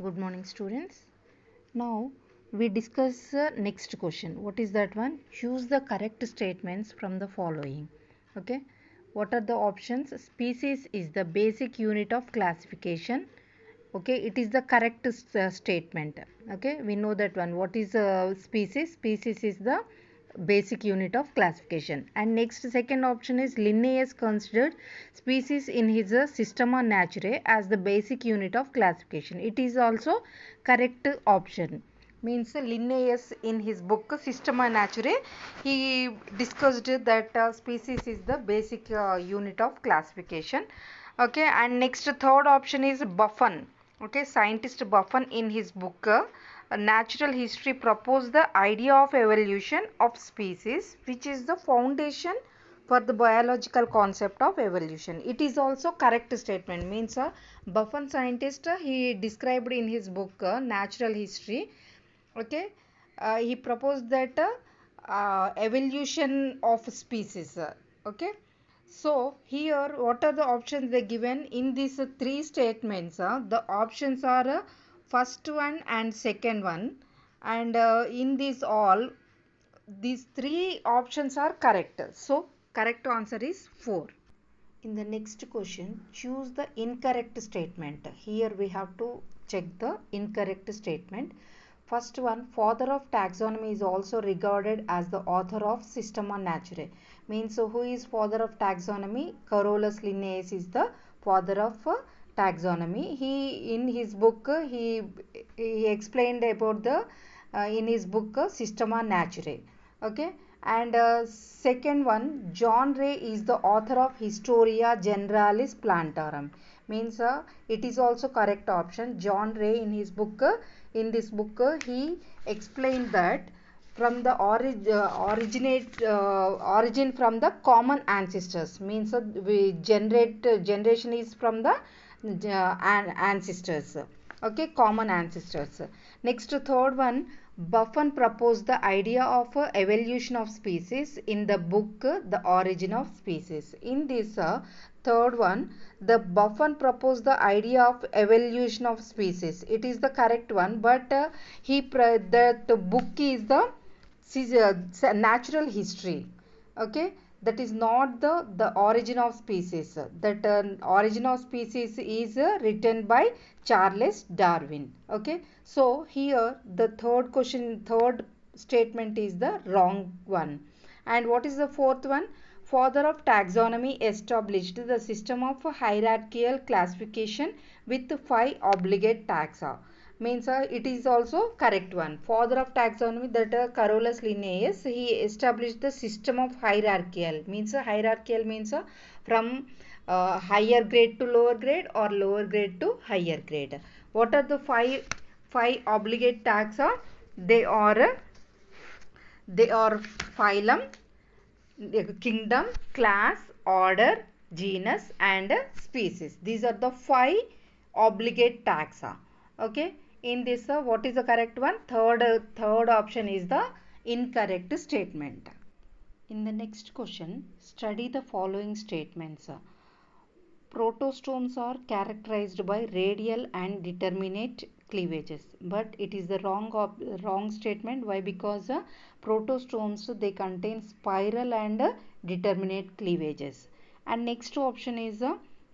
Good morning, students. Now we discuss next question. What is that one? Choose the correct statements from the following. Okay. What are the options? Species is the basic unit of classification. Okay, it is the correct statement. Okay, we know that one. What is species? Species is the basic unit of classification. And next, second option is Linnaeus considered species in his Systema Naturae as the basic unit of classification. It is also correct option. Means Linnaeus in his book Systema Naturae, he discussed that species is the basic unit of classification. Okay, and next third option is Buffon. Okay, scientist Buffon in his book Natural History proposed the idea of evolution of species, which is the foundation for the biological concept of evolution. It is also correct statement. Means Buffon scientist he described in his book Natural History. Okay, he proposed that evolution of species. Okay, so here what are the options they given in these three statements? The options are first one and second one, and in these all these three options are correct. So correct answer is 4. In the next question, choose the incorrect statement. Here we have to check the incorrect statement. First one, father of taxonomy is also regarded as the author of Systema Naturae. Means who is father of taxonomy? Carolus Linnaeus is the father of taxonomy. He in his book he explained about the in his book Systema Naturae. Okay, and second one, John Ray is the author of Historia Generalis Plantarum. Means it is also correct option. John Ray in his book in this book he explained that from the origin from the common ancestors. Means we generation is from the ancestors. Okay, common ancestors. Next third one, Buffon proposed the idea of evolution of species in the book The Origin of Species. In this third one, the Buffon proposed the idea of evolution of species. It is the correct one, but that book is the natural history. Okay, that is not the origin of species. That origin of species is written by Charles Darwin. Okay, so here the third statement is the wrong one. And what is the fourth one? Father of taxonomy established the system of hierarchical classification with 5 obligate taxa. Means it is also correct one. Father of taxonomy, that Carolus Linnaeus, he established the system of hierarchical. Means hierarchical means from higher grade to lower grade or lower grade to higher grade. What are the five obligate taxa? They are phylum, kingdom, class, order, genus and species. These are the 5 obligate taxa. Okay, in this what is the correct one? Third option is the incorrect statement. In the next question, study the following statements. Protostomes are characterized by radial and determinate cleavages, but it is the wrong statement. Why? Because protostomes they contain spiral and determinate cleavages. And next option is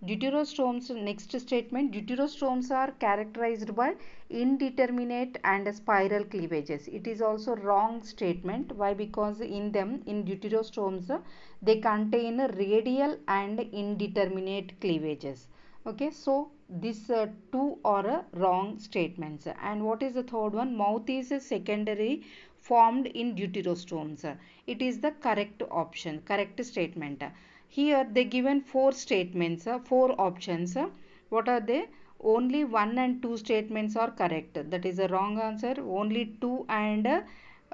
deuterostomes. Next statement, deuterostomes are characterized by indeterminate and spiral cleavages. It is also wrong statement. Why? Because in them, in deuterostomes, they contain radial and indeterminate cleavages. Okay, so these two are wrong statements. And what is the third one? Mouth is a secondary formed in deuterostomes. It is the correct option, correct statement. Here they given 4 statements, 4 options. What are they? Only 1 and 2 statements are correct. That is a wrong answer. Only 2 and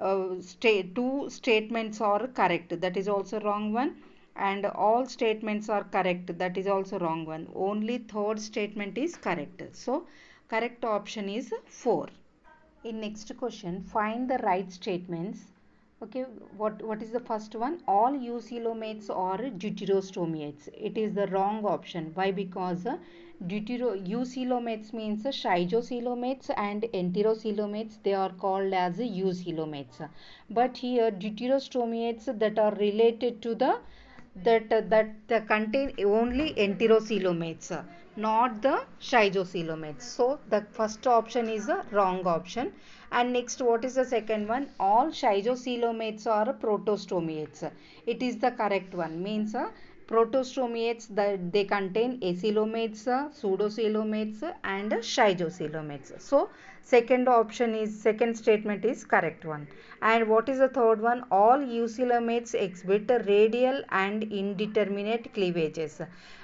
2 statements are correct. That is also wrong one. And all statements are correct. That is also wrong one. Only third statement is correct. So correct option is 4. In next question, find the right statements. Okay, what is the first one? All eucoelomates are deuterostomiates. It is the wrong option. Why? Because eucoelomates means schizophylomates and enterocoelomates, they are called as eucoelomates. But here deuterostomiates that are related to the that contain only enterocoelomates, not the schizophylomates. So the first option is the wrong option. And next, what is the second one? All schizophylomates are protostomiates. It is the correct one. Means protostomiates, that they contain acoelomates, pseudocoelomates and schizophylomates. So second statement is correct one. And what is the third one? All eucoelomates exhibit radial and indeterminate cleavages.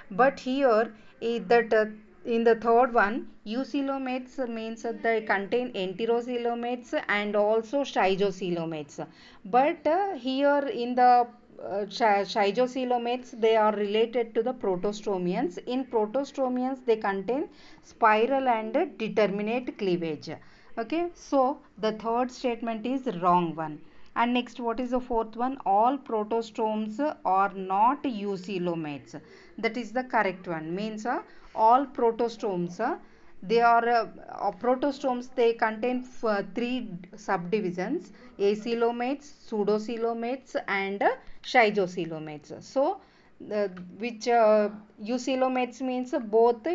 But here that in the third one, eucoelomates means that they contain enterocoelomates and also schizophylomates. But here in the schizophylomates, they are related to the protostomians. In protostomians, they contain spiral and determinate cleavage. Okay, so the third statement is wrong one. And next, what is the fourth one? All protostomes are not eucoelomates. That is the correct one. Means all protostomes, they are protostomes, they contain three subdivisions: acoelomates, pseudocoelomates and schizophylomates. So which eucoelomates means both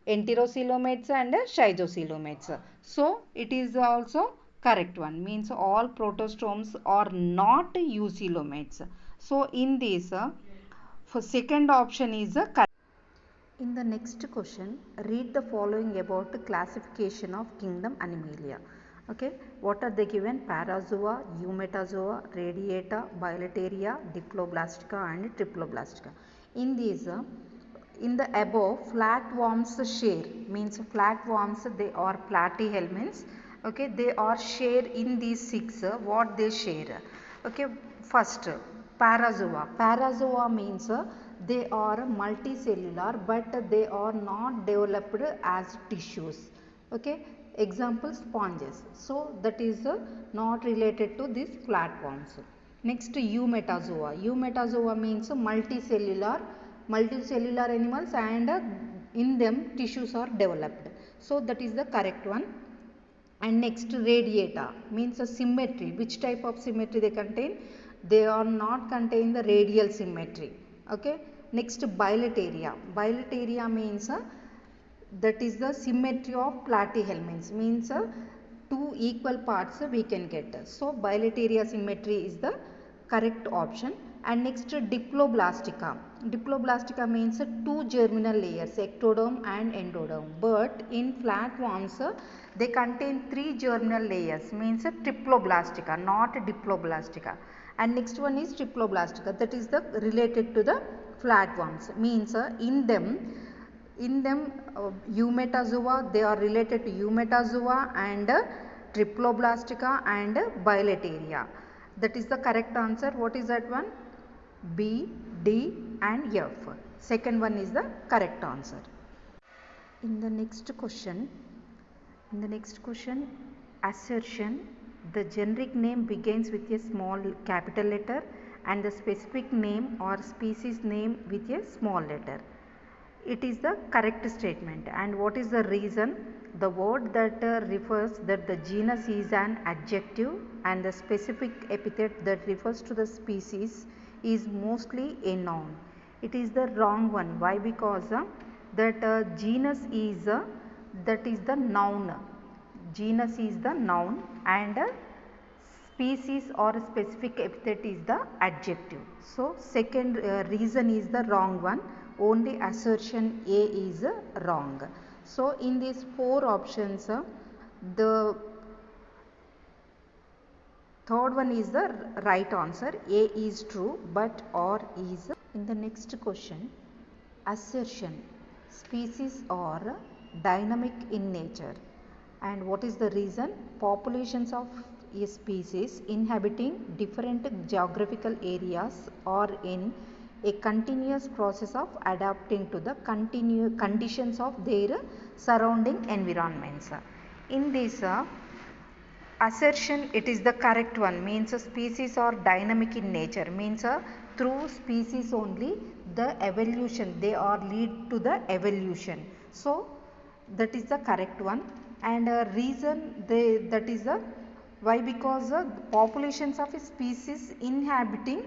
enterocoelomates and schizophylomates. So it is also correct one. Means all protostomes are not eucoelomates. So in this, for second option is correct. In the next question, read the following about the classification of kingdom Animalia. Okay, what are they given? Parazoa, Eumetazoa, Radiata, Bilateria, Diploblastica and Triploblastica. In these, in the above, flatworms share, means flatworms, they are platyhelminths. Okay, they are share in these six, what they share. Okay, first parazoa. Parazoa means they are multicellular but they are not developed as tissues. Okay, example sponges. So that is not related to these flatworms. Next, eumetazoa. Eumetazoa means multicellular animals and in them tissues are developed. So that is the correct one. And next, radiata means a symmetry. Which type of symmetry they contain? They are not contain the radial symmetry. Okay. Next, bilateria. Bilateria means that is the symmetry of platyhelminths, means two equal parts we can get. So bilateria symmetry is the correct option. And next, diploblastica. Diploblastica means two germinal layers, ectoderm and endoderm. But in flatworms, they contain three germinal layers, means triploblastica, not diploblastica. And next one is triploblastica, that is the related to the flatworms. Means in them eumetazoa, they are related to eumetazoa and triploblastica and bilateria. That is the correct answer. What is that one? B, D and F. Second one is the correct answer. In the next question, assertion, the generic name begins with a small capital letter and the specific name or species name with a small letter. It is the correct statement. And what is the reason? The word that refers that the genus is an adjective and the specific epithet that refers to the species is mostly a noun. It is the wrong one. Why? Because that genus is that is the noun. Genus is the noun and species or specific epithet is the adjective. So second reason is the wrong one. Only assertion A is wrong. So in these four options, the third one is the right answer. A is true but or is. In the next question, assertion, species are dynamic in nature. And what is the reason? Populations of a species inhabiting different geographical areas are in a continuous process of adapting to the conditions of their surrounding environments. In this, Assertion, it is the correct one, means a species are dynamic in nature, means through species only the evolution, they are lead to the evolution. So that is the correct one. And reason that is the why, because populations of a species inhabiting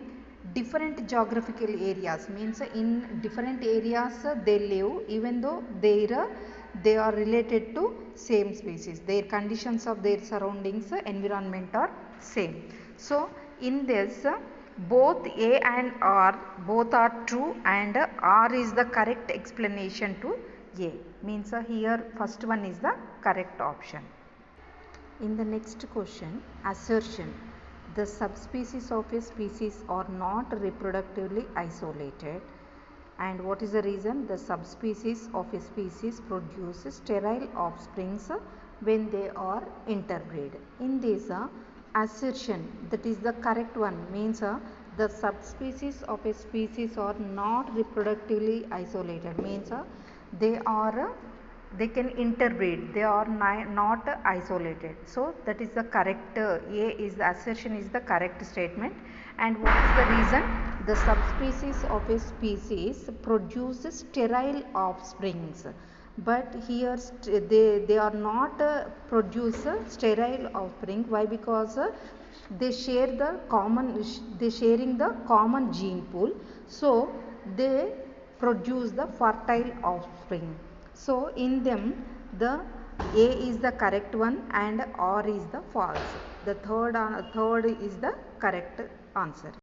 different geographical areas, means in different areas they live, even though they are related to same species, their conditions of their surroundings environment are same. So in this both A and R both are true, and R is the correct explanation to A, means here first one is the correct option. In the next question, assertion, the subspecies of a species are not reproductively isolated. And what is the reason? The subspecies of a species produce sterile offsprings when they are interbreed. In this assertion, that is the correct one, means the subspecies of a species are not reproductively isolated, means they can interbreed, they are not isolated. So that is the correct, A is the assertion is the correct statement. And what is the reason? The subspecies of a species produce sterile offsprings, but here they are not produce sterile offspring. Why? Because they share the common, they sharing the common gene pool, so they produce the fertile offspring. So in them the A is the correct one and R is the false. The third is the correct answer.